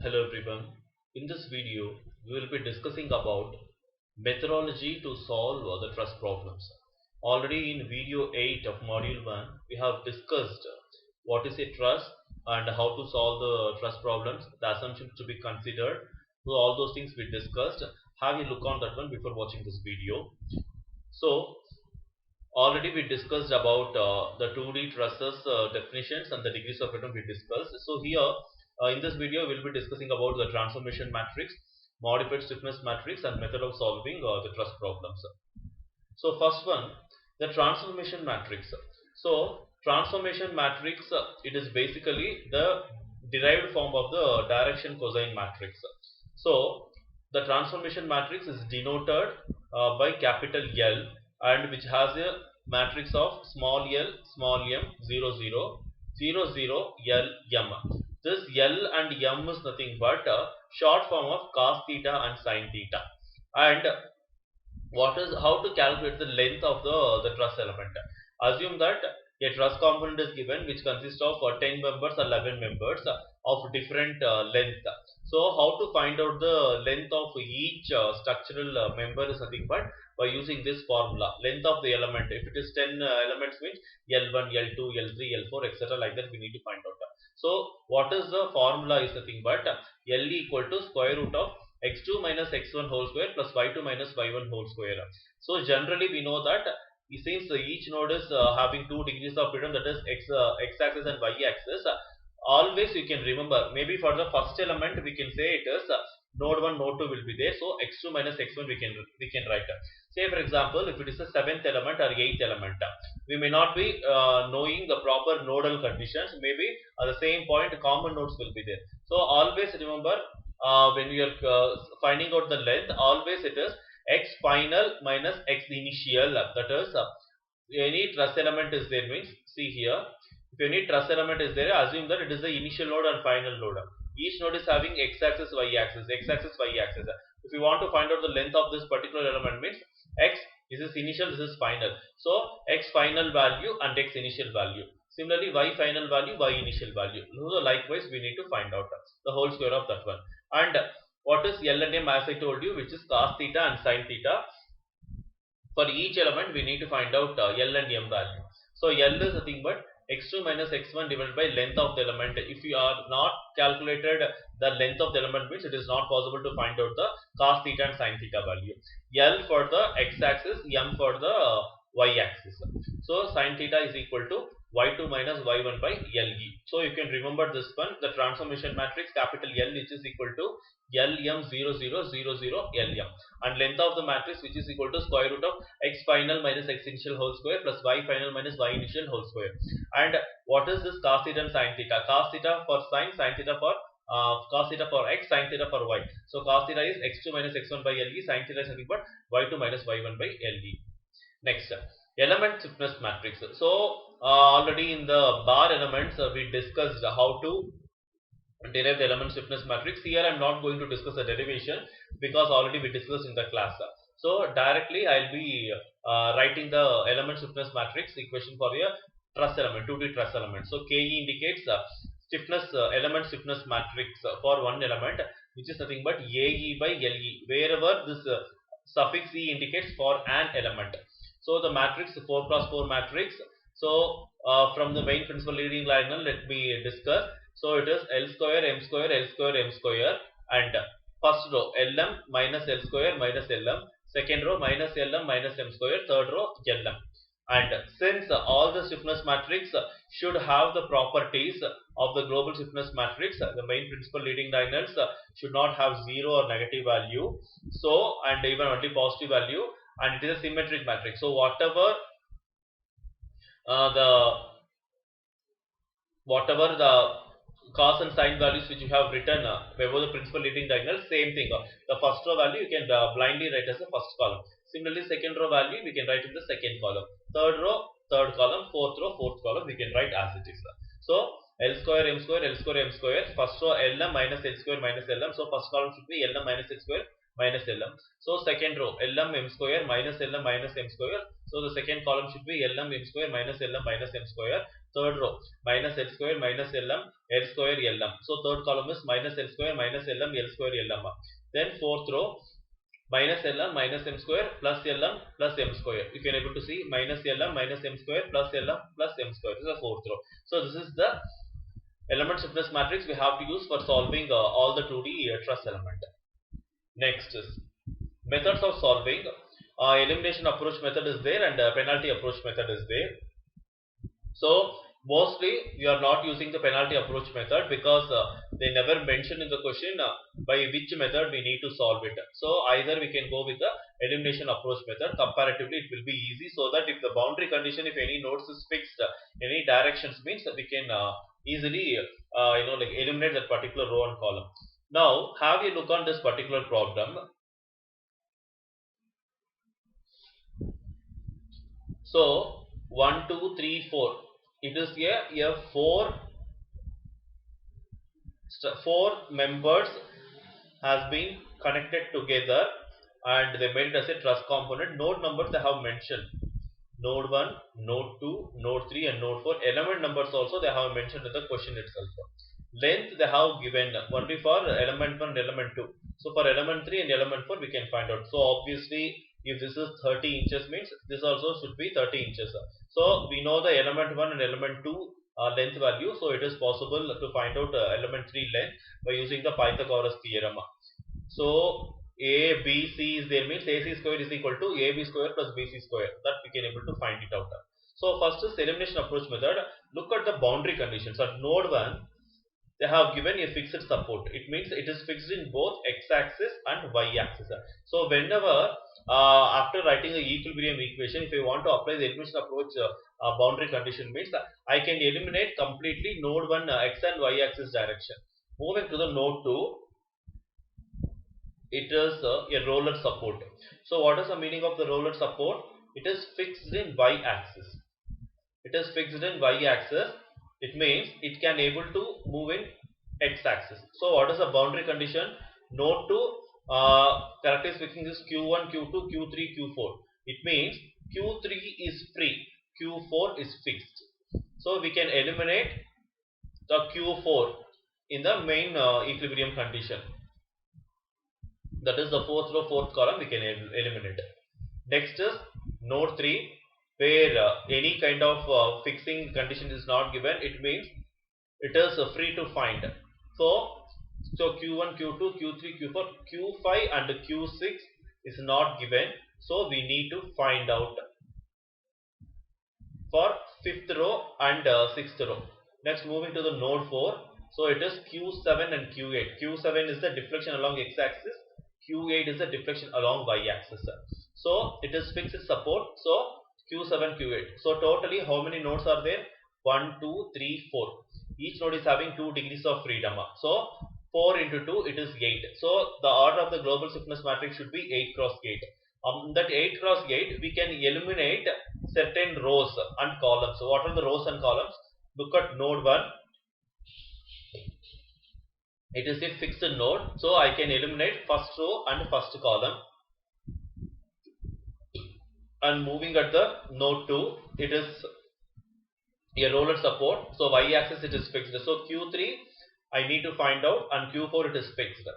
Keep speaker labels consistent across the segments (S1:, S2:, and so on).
S1: Hello everyone. In this video, we will be discussing about methodology to solve the trust problems. Already in video 8 of module 1, we have discussed what is a trust and how to solve the trust problems, the assumptions to be considered. So all those things we discussed. Have a look on that one before watching this video. So already we discussed about the 2D trusses definitions and the degrees of freedom we discussed. So here in this video we will be discussing about the transformation matrix, modified stiffness matrix and method of solving the trust problems. So first one, the transformation matrix. So transformation matrix, it is basically the derived form of the direction cosine matrix. So the transformation matrix is denoted by capital L, and which has a matrix of small l, small m, 0, 0, 0, 0, L, M. This L and M is nothing but a short form of cos theta and sin theta. And how to calculate the length of the truss element? Assume that a truss component is given which consists of 10 members or 11 members of different length. So how to find out the length of each structural member is nothing but by using this formula, length of the element. If it is 10 elements means L1, L2, L3, L4, etc. like that we need to find out. So what is the formula is nothing but L equal to square root of x2 minus x1 whole square plus y2 minus y1 whole square. So generally we know that since each node is having 2 degrees of freedom, that is x-axis and y-axis, always you can remember, maybe for the first element we can say it is node 1, node 2 will be there, so x2 minus x1 we can write. Say for example, if it is a 7th element or 8th element, we may not be knowing the proper nodal conditions, maybe at the same point common nodes will be there. So always remember, when we are finding out the length, always it is x final minus x initial. That is, any truss element is there means, see here, if any truss element is there, assume that it is the initial node and final node. Each node is having x-axis, y-axis, x-axis, y-axis. If you want to find out the length of this particular element means x, this is initial, this is final. So x final value and x initial value. Similarly, y final value, y initial value. So likewise, we need to find out the whole square of that one. And what is L and M, as I told you, which is cos theta and sin theta. For each element, we need to find out L and M value. So L is nothing but x2 minus x1 divided by length of the element. If you are not calculated the length of the element means it is not possible to find out the cos theta and sin theta value. L for the x-axis, M for the y-axis. So sin theta is equal to y2 minus y1 by LE. So you can remember this one, the transformation matrix capital L, which is equal to LM 0, 0, 0, 0, LM, and length of the matrix which is equal to square root of x final minus x initial whole square plus y final minus y initial whole square. And what is this cos theta and sin theta? Cos theta for sin, sin theta for cos theta for x, sin theta for y. So cos theta is x2 minus x1 by LE, sin theta is nothing but y2 minus y1 by LE. Next, element stiffness matrix. So already in the bar elements we discussed how to derive the element stiffness matrix. Here I am not going to discuss the derivation because already we discussed in the class. So directly I will be writing the element stiffness matrix equation for a truss element, 2D truss element. So Ke indicates stiffness element stiffness matrix for one element, which is nothing but Ae by Le, wherever this suffix E indicates for an element. So the matrix 4 cross 4 matrix. So from the main principal leading diagonal, let me discuss. So it is L square, M square, L square, M square, and first row Lm minus L square minus Lm, second row minus Lm minus M square, third row Lm. And since all the stiffness matrix should have the properties of the global stiffness matrix, the main principal leading diagonals should not have 0 or negative value, so and even only positive value, and it is a symmetric matrix. So whatever the cos and sin values which you have written above the principal leading diagonal, same thing. The first row value you can blindly write as the first column. Similarly, second row value we can write in the second column. Third row, third column. Fourth row, fourth column we can write as it is. So L square, M square, L square, M square. First row Lm minus L square minus Lm. So first column should be Lm minus L square. minus Lm. So second row Lm m square minus Lm minus m square. So the second column should be Lm m square minus Lm minus m square. Third row minus L square minus Lm L square Lm. So third column is minus L square minus Lm L square Lm. Then fourth row minus Lm minus m square plus Lm plus m square. You can able to see minus Lm minus m square plus Lm plus m square. This is the fourth row. So this is the element stiffness matrix we have to use for solving all the 2D truss element. Next is methods of solving. Elimination approach method is there and penalty approach method is there. So mostly we are not using the penalty approach method because they never mention in the question by which method we need to solve it. So either we can go with the elimination approach method. Comparatively it will be easy, so that if the boundary condition, if any nodes is fixed, any directions, means that we can easily like eliminate that particular row and column. Now have a look on this particular problem. So 1, 2, 3, 4. It is a four members has been connected together and they made it as a truss component. Node numbers they have mentioned. Node 1, node 2, node 3 and node 4. Element numbers also they have mentioned in the question itself. Length they have given only for element 1 and element 2. So for element 3 and element 4 we can find out. So obviously if this is 30 inches means this also should be 30 inches. So we know the element 1 and element 2 length value. So it is possible to find out element 3 length by using the Pythagoras theorem. So a b c is there, means ac square is equal to ab square plus bc square. That we can able to find it out. So first is elimination approach method. Look at the boundary conditions. At node 1 they have given a fixed support. It means it is fixed in both x-axis and y-axis. So whenever after writing the equilibrium equation, if I want to apply the elimination approach boundary condition, means I can eliminate completely node 1 x and y-axis direction. Moving to the node 2, it is a roller support. So what is the meaning of the roller support? It is fixed in y-axis. It is fixed in y-axis. It means it can able to move in x-axis. So what is the boundary condition? Node 2 characteristic is q1, q2, q3, q4. It means q3 is free, q4 is fixed. So we can eliminate the q4 in the main equilibrium condition. That is the fourth row, fourth column we can eliminate. Next is node 3, where any kind of fixing condition is not given. It means it is free to find. So q1, q2, q3, q4, q5 and q6 is not given. So we need to find out for fifth row and sixth row. Next, moving to the node 4. So it is q7 and q8. q7 is the deflection along x-axis. q8 is the deflection along y-axis. So it is fixed support. So q7, q8. So totally how many nodes are there? 1, 2, 3, 4. Each node is having 2 degrees of freedom. So 4 into 2, it is 8. So the order of the global stiffness matrix should be 8 cross 8. That 8 cross 8, we can eliminate certain rows and columns. So what are the rows and columns? Look at node 1. It is a fixed node. So I can eliminate first row and first column. And moving at the node 2, it is a roller support. So y-axis it is fixed. So q3 I need to find out, and q4 it is fixed.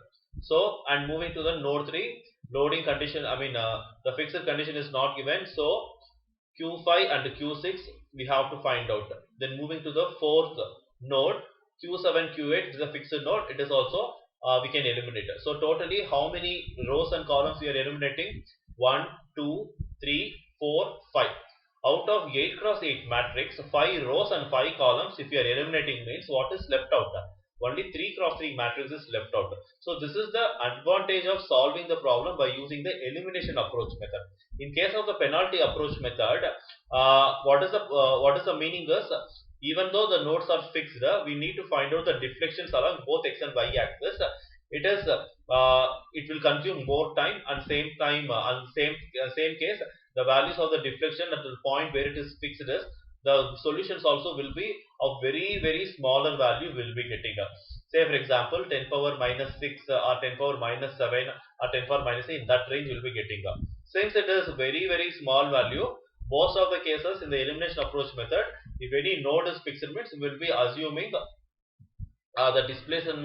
S1: So and moving to the node 3, loading condition, the fixed condition is not given. So q5 and q6 we have to find out. Then moving to the fourth node, q7, q8 is a fixed node. It is also we can eliminate. So totally how many rows and columns we are eliminating? 1, 2, 3, 4, 5. Out of 8 cross 8 matrix, 5 rows and 5 columns if you are eliminating, means what is left out? Only 3 cross 3 matrix is left out. So this is the advantage of solving the problem by using the elimination approach method. In case of the penalty approach method, what is the meaning is, even though the nodes are fixed, we need to find out the deflections along both x and y axis. It will consume more time, and same time same case the values of the deflection at the point where it is fixed is, the solutions also will be of very very smaller value will be getting. Say for example 10 power minus 6 or 10 power minus 7 or 10 power minus in that range will be getting. Since it is very small value, most of the cases in the elimination approach method, if any node is fixed means we will be assuming the displacement